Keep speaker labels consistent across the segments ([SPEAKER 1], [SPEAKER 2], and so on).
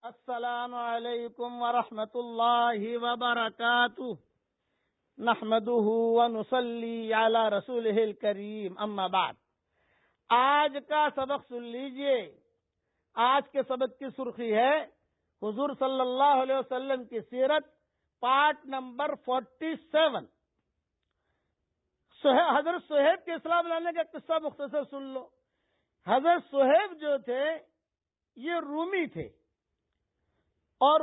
[SPEAKER 1] السلام علیکم ورحمۃ اللہ وبرکاتہ نحمده ونصلی علی رسولہ الکریم اما بعد۔ آج کا سبق سن لیجئے۔ آج کے سبق کی سرخی ہے حضور صلی اللہ علیہ وسلم کی سیرت، پارٹ نمبر 47۔ حضرت صہیب کے اسلام لانے کا قصہ مختصر سن لو۔ حضرت صہیب جو تھے یہ رومی تھے، اور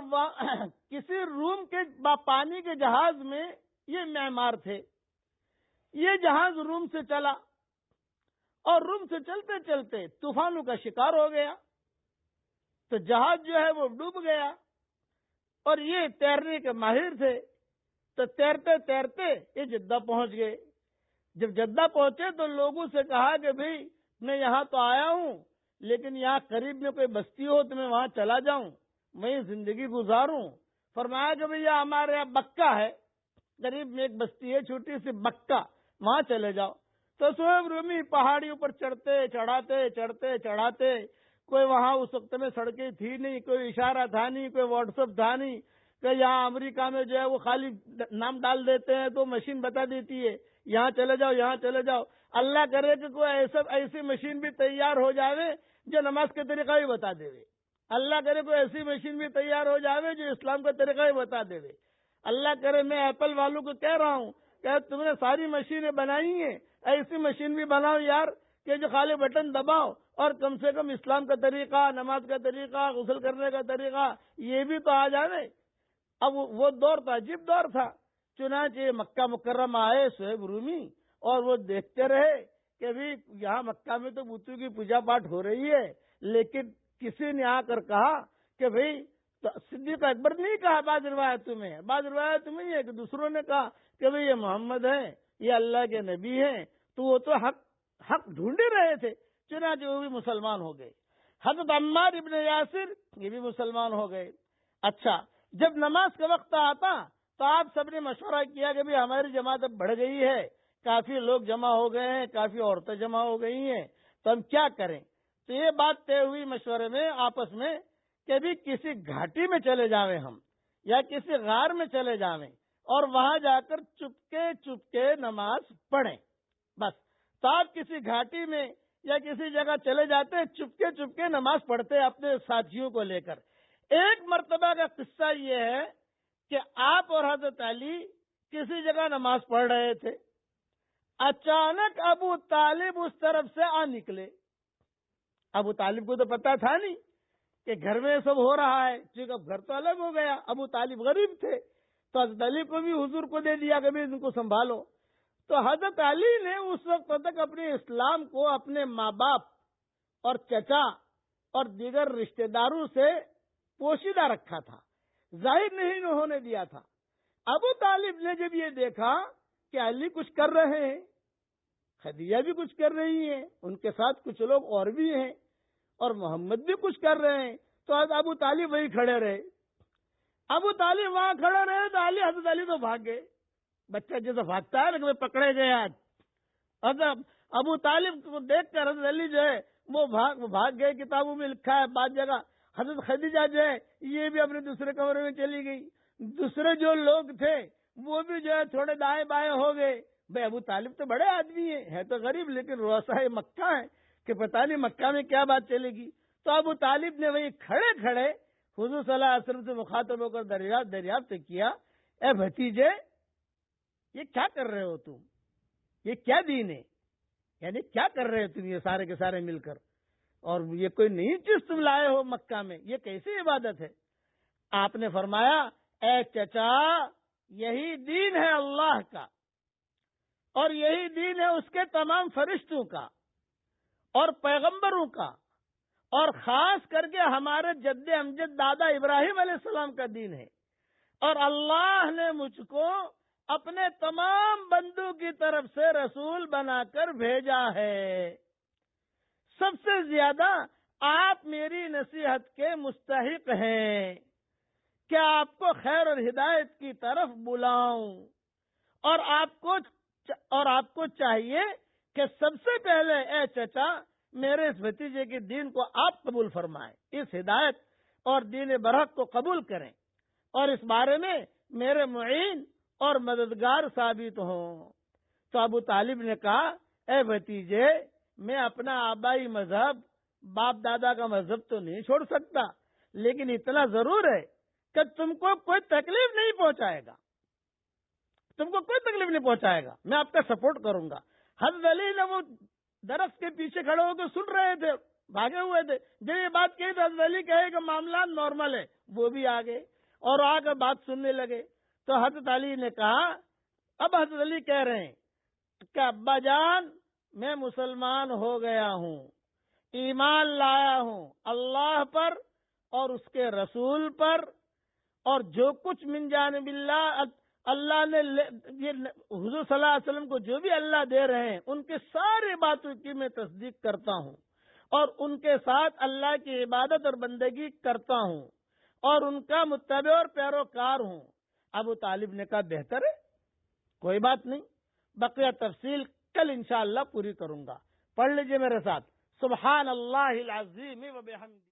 [SPEAKER 1] کسی روم کے پانی کے جہاز میں یہ معمار تھے۔ یہ جہاز روم سے چلا اور روم سے چلتے چلتے طوفانوں کا شکار ہو گیا، تو جہاز جو ہے وہ ڈوب گیا، اور یہ تیرنے کے ماہر تھے، تو تیرتے تیرتے یہ جدہ پہنچ گئے۔ جب جدہ پہنچے تو لوگوں سے کہا کہ بھئی میں یہاں تو آیا ہوں، لیکن یہاں قریب میں کوئی بستی ہو تو میں وہاں چلا جاؤں، میں زندگی گزاروں۔ فرمایا کہ بھئی ہمارے یہاں بکہ ہے، قریب میں ایک بستی ہے چھوٹی سی بکہ، وہاں چلے جاؤ۔ تو صہیب رومی پہاڑیوں پر چڑھتے چڑھاتے، کوئی وہاں اس وقت میں سڑکیں تھی نہیں، کوئی اشارہ تھا نہیں، کوئی واٹس ایپ تھا نہیں، کہ یہاں امریکہ میں جو ہے وہ خالی نام ڈال دیتے ہیں تو مشین بتا دیتی ہے یہاں چلے جاؤ، یہاں چلے جاؤ۔ اللہ کرے کہ کوئی ایسی مشین بھی تیار ہو جاوے جو نماز کا طریقہ بھی بتا دے۔ اللہ کرے کوئی ایسی مشین بھی تیار ہو جاوے جو اسلام کا طریقہ بھی بتا دے۔ اللہ کرے، میں ایپل والوں کو کہہ رہا ہوں کہ تم نے ساری مشینیں بنائی ہیں، ایسی مشین بھی بناؤ یار کہ جو خالی بٹن دباؤ اور کم سے کم اسلام کا طریقہ، نماز کا طریقہ، غسل کرنے کا طریقہ یہ بھی تو آ جاوے۔ اب وہ دور تھا، عجیب دور تھا۔ چنانچہ مکہ مکرمہ آئے صہیب رومی، اور وہ دیکھتے رہے کہ بھی یہاں مکہ میں تو بتوں کی پوجا پاٹ ہو رہی ہے، لیکن کسی نے آ کر کہا کہ بھئی صدیق اکبر نہیں کہا، بعض روایتوں میں یہ کہ دوسروں نے کہا کہ بھئی یہ محمد ہیں، یہ اللہ کے نبی ہیں، تو وہ تو حق ڈھونڈ ہی رہے تھے۔ چنانچہ وہ بھی مسلمان ہو گئے۔ حضرت عمار ابن یاسر یہ بھی مسلمان ہو گئے۔ اچھا، جب نماز کا وقت آتا تو آپ سب نے مشورہ کیا کہ بھئی ہماری جماعت اب بڑھ گئی ہے، کافی لوگ جمع ہو گئے ہیں، کافی عورتیں جمع ہو گئی ہیں، تو ہم کیا کریں؟ تو یہ بات طے ہوئی مشورے میں آپس میں کہ بھی کسی گھاٹی میں چلے جاویں ہم، یا کسی غار میں چلے جاویں، اور وہاں جا کر چپکے نماز پڑھیں۔ بس تو آپ کسی گھاٹی میں یا کسی جگہ چلے جاتے، چپکے نماز پڑھتے اپنے ساتھیوں کو لے کر۔ ایک مرتبہ کا قصہ یہ ہے کہ آپ اور حضرت علی کسی جگہ نماز پڑھ رہے تھے، اچانک ابو طالب اس طرف سے آ نکلے۔ ابو طالب کو تو پتا تھا نہیں کہ گھر میں سب ہو رہا ہے، کیونکہ اب گھر تو الگ ہو گیا۔ ابو طالب غریب تھے، تو حضرت علی کو بھی حضور کو دے دیا کہ بھی ان کو سنبھالو۔ تو حضرت علی نے اس وقت تک اپنے اسلام کو اپنے ماں باپ اور چچا اور دیگر رشتہ داروں سے پوشیدہ رکھا تھا، ظاہر نہیں ہونے دیا تھا۔ ابو طالب نے جب یہ دیکھا کہ علی کچھ کر رہے ہیں، خدیجہ بھی کچھ کر رہی ہیں، ان کے ساتھ کچھ لوگ اور بھی ہیں، اور محمد بھی کچھ کر رہے ہیں، تو ابو طالب وہی کھڑے رہے۔ ابو طالب وہاں کھڑے رہے تو حضرت علی تو بھاگ گئے، بچہ جیسے بھاگتا ہے کہ پکڑے گئے آج۔ ابو طالب کو دیکھ کر حضرت علی جو ہے وہ بھاگ گئے۔ کتابوں میں لکھا ہے بعض جگہ حضرت خدیجہ جو ہے یہ بھی اپنے دوسرے کمرے میں چلی گئی، دوسرے جو لوگ تھے وہ بھی جو ہے تھوڑے دائیں بائیں ہو گئے۔ بھائی ابو طالب تو بڑے آدمی ہے تو غریب، لیکن رؤسائے مکہ ہے کہ پتہ نہیں مکہ میں کیا بات چلے گی۔ تو ابو طالب نے وہی کھڑے حضور صلی اللہ علیہ وسلم سے مخاطب ہو کر دریافت کیا، اے بھتیجے یہ کیا کر رہے ہو تم؟ یہ کیا دین ہے؟ یعنی کیا کر رہے ہو تم یہ سارے کے سارے مل کر؟ اور یہ کوئی نئی چیز تم لائے ہو مکہ میں، یہ کیسی عبادت ہے؟ آپ نے فرمایا، اے چچا یہی دین ہے اللہ کا، اور یہی دین ہے اس کے تمام فرشتوں کا اور پیغمبروں کا، اور خاص کر کے ہمارے جد امجد دادا ابراہیم علیہ السلام کا دین ہے، اور اللہ نے مجھ کو اپنے تمام بندوں کی طرف سے رسول بنا کر بھیجا ہے۔ سب سے زیادہ آپ میری نصیحت کے مستحق ہیں کہ آپ کو خیر اور ہدایت کی طرف بلاؤں، اور آپ کو چاہیے کہ سب سے پہلے اے چچا میرے اس بھتیجے کے دین کو آپ قبول فرمائیں، اس ہدایت اور دین برحق کو قبول کریں اور اس بارے میں میرے معین اور مددگار ثابت ہوں۔ تو ابو طالب نے کہا اے بھتیجے، میں اپنا آبائی مذہب باپ دادا کا مذہب تو نہیں چھوڑ سکتا، لیکن اتنا ضرور ہے کہ تم کو کوئی تکلیف نہیں پہنچائے گا، میں آپ کا سپورٹ کروں گا۔ حضرت علی نے وہ درخت کے پیچھے کھڑے ہو کے سن رہے تھے، بھاگے ہوئے تھے۔ جب یہ بات کہی تو حضرت علی کہے کہ معاملات نارمل ہے، وہ بھی آگے اور آ کر بات سننے لگے۔ تو حضرت علی نے کہا، اب حضرت علی کہہ رہے ہیں کہ ابا جان، میں مسلمان ہو گیا ہوں، ایمان لایا ہوں اللہ پر اور اس کے رسول پر، اور جو کچھ من جانب اللہ نے حضور صلی اللہ علیہ وسلم کو جو بھی اللہ دے رہے ہیں ان کے سارے باتوں کی میں تصدیق کرتا ہوں اور ان کے ساتھ اللہ کی عبادت اور بندگی کرتا ہوں اور ان کا متبع اور پیروکار ہوں۔ ابو طالب نے کہا بہتر ہے، کوئی بات نہیں، بقیہ تفصیل کل انشاءاللہ پوری کروں گا۔ پڑھ لیجئے میرے ساتھ، سبحان اللہ العظیم و بحمدہ۔